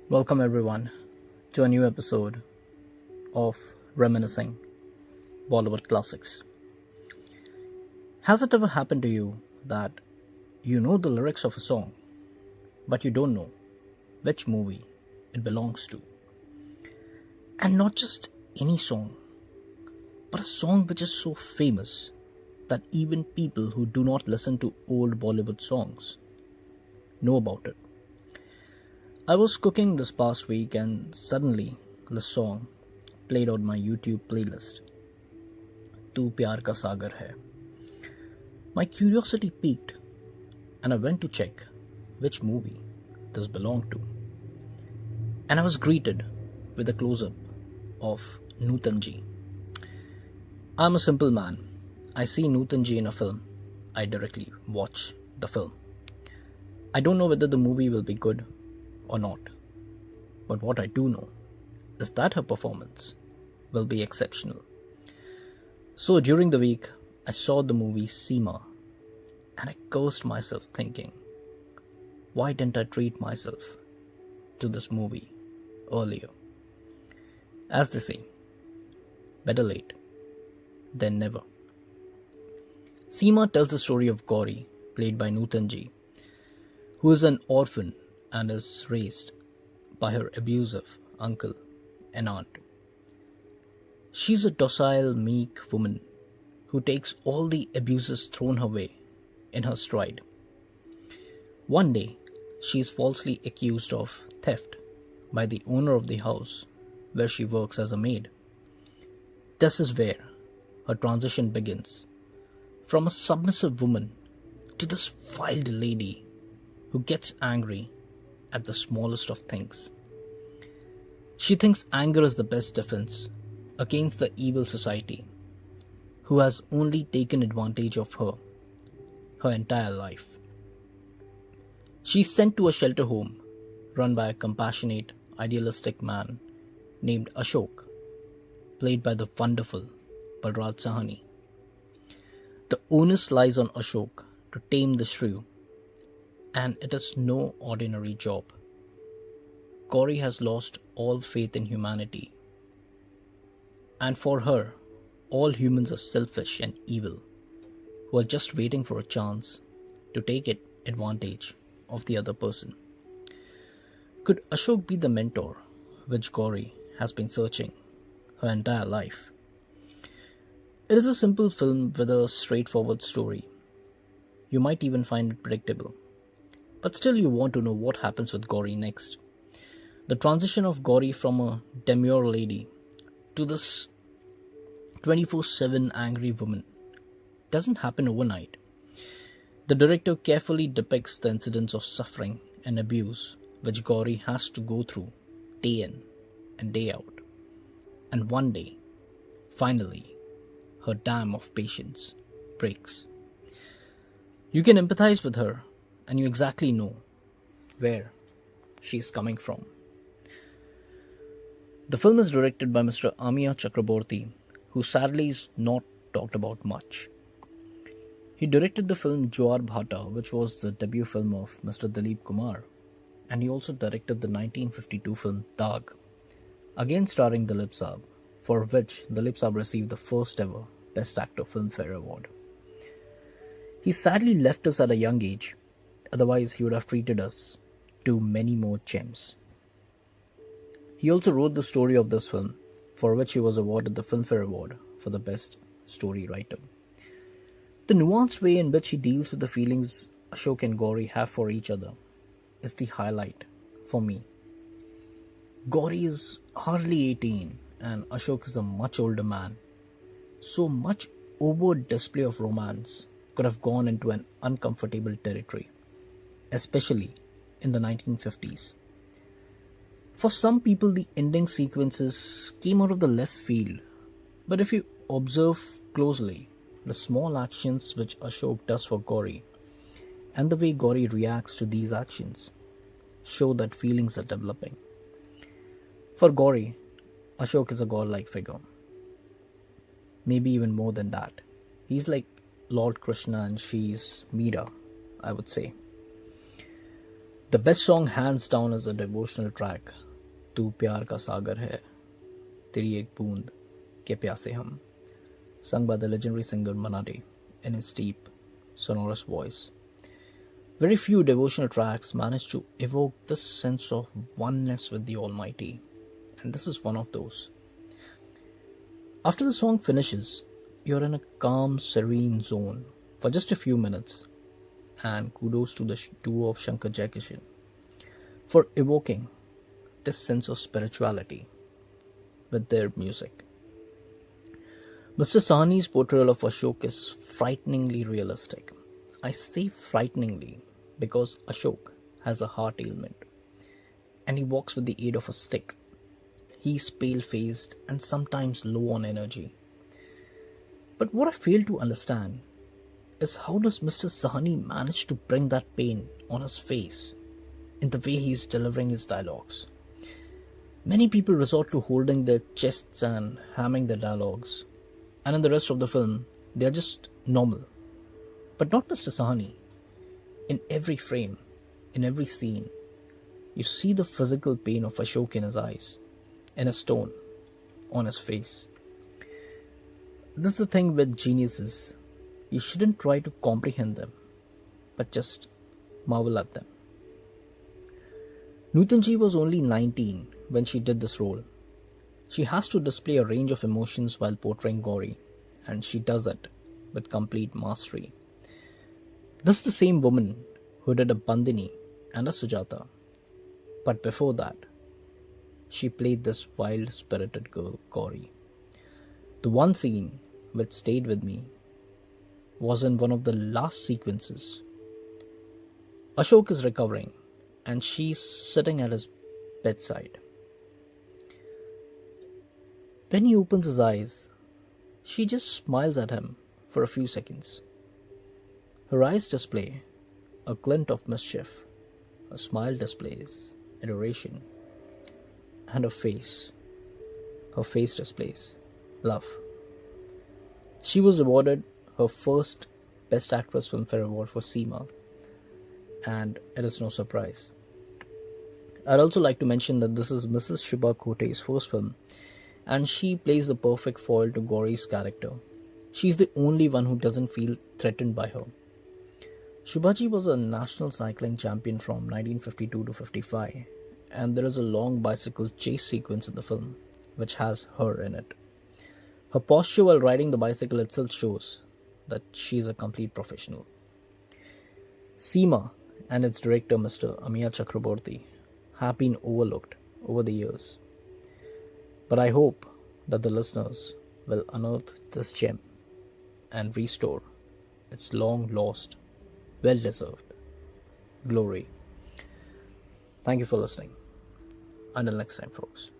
Welcome everyone to a new episode of Reminiscing Bollywood Classics. Has it ever happened to you that you know the lyrics of a song, but you don't know which movie it belongs to? And not just any song, but a song which is so famous that even people who do not listen to old Bollywood songs know about it. I was cooking this past week and suddenly the song played on my YouTube playlist, Tu Pyar Ka Sagar Hai. My curiosity peaked and I went to check which movie this belonged to. And I was greeted with a close-up of Nutan Ji. I'm a simple man. I see Nutan Ji in a film, I directly watch the film. I don't know whether the movie will be good or not. But what I do know is that her performance will be exceptional. So during the week, I saw the movie Seema and I cursed myself thinking, why didn't I treat myself to this movie earlier? As they say, better late than never. Seema tells the story of Gori, played by Nutan Ji, who is an orphan and is raised by her abusive uncle and aunt. She's a docile, meek woman who takes all the abuses thrown her way in her stride. One day, she is falsely accused of theft by the owner of the house where she works as a maid. This is where her transition begins, from a submissive woman to this wild lady who gets angry at the smallest of things. She thinks anger is the best defense against the evil society who has only taken advantage of her entire life. She is sent to a shelter home run by a compassionate, idealistic man named Ashok, played by the wonderful Balraj Sahani. The onus lies on Ashok to tame the shrew, and it is no ordinary job. Gori has lost all faith in humanity, and for her, all humans are selfish and evil, who are just waiting for a chance to take advantage of the other person. Could Ashok be the mentor which Gori has been searching her entire life? It is a simple film with a straightforward story. You might even find it predictable. But still you want to know what happens with Gori next. The transition of Gori from a demure lady to this 24/7 angry woman doesn't happen overnight. The director carefully depicts the incidents of suffering and abuse which Gori has to go through day in and day out. And one day, finally, her dam of patience breaks. You can empathize with her and you exactly know where she is coming from. The film is directed by Mr. Amiya Chakraborti, who sadly is not talked about much. He directed the film Jawar Bhata, which was the debut film of Mr. Dilip Kumar, and he also directed the 1952 film Daag, again starring Dilip Saab, for which Dilip Saab received the first ever Best Actor Filmfare Award. He sadly left us at a young age. Otherwise, he would have treated us to many more gems. He also wrote the story of this film, for which he was awarded the Filmfare Award for the Best Story Writer. The nuanced way in which he deals with the feelings Ashok and Gori have for each other is the highlight for me. Gori is hardly 18 and Ashok is a much older man. So much overt display of romance could have gone into an uncomfortable territory, especially in the 1950s. For some people, the ending sequences came out of the left field, but if you observe closely, the small actions which Ashok does for Gori and the way Gori reacts to these actions show that feelings are developing. For Gori, Ashok is a godlike figure. Maybe even more than that. He's like Lord Krishna and she's Meera, I would say. The best song, hands down, is a devotional track, "तू प्यार का सागर है, तेरी एक बूंद के प्यासे हम," sung by the legendary singer Manade in his deep, sonorous voice. Very few devotional tracks manage to evoke this sense of oneness with the Almighty, and this is one of those. After the song finishes, you're in a calm, serene zone for just a few minutes, and kudos to the duo of Shankar Jaikishan for evoking this sense of spirituality with their music. Mr. Sahni's portrayal of Ashok is frighteningly realistic. I say frighteningly because Ashok has a heart ailment and he walks with the aid of a stick. He's pale faced and sometimes low on energy. But what I fail to understand is how does Mr. Sahni manage to bring that pain on his face in the way he's delivering his dialogues? Many people resort to holding their chests and hamming their dialogues, and in the rest of the film, they're just normal. But not Mr. Sahni. In every frame, in every scene, you see the physical pain of Ashok in his eyes, in his tone, on his face. This is the thing with geniuses. You shouldn't try to comprehend them, but just marvel at them. Nutan Ji was only 19 when she did this role. She has to display a range of emotions while portraying Gori, and she does it with complete mastery. This is the same woman who did a Bandini and a Sujata, but before that, she played this wild-spirited girl, Gori. The one scene which stayed with me was in one of the last sequences. Ashok is recovering and she's sitting at his bedside. When he opens his eyes, she just smiles at him for a few seconds. Her eyes display a glint of mischief, her smile displays adoration, and her face displays love. She was awarded her first Best Actress Filmfare Award for Seema, and it is no surprise. I'd also like to mention that this is Mrs. Shubha Khote's first film, and she plays the perfect foil to Gori's character. She's the only one who doesn't feel threatened by her. Shubhaji was a national cycling champion from 1952 to 55, and there is a long bicycle chase sequence in the film, which has her in it. Her posture while riding the bicycle itself shows that she's a complete professional. Seema and its director, Mr. Amiya Chakraborti, have been overlooked over the years. But I hope that the listeners will unearth this gem and restore its long lost, well deserved glory. Thank you for listening. Until next time, folks.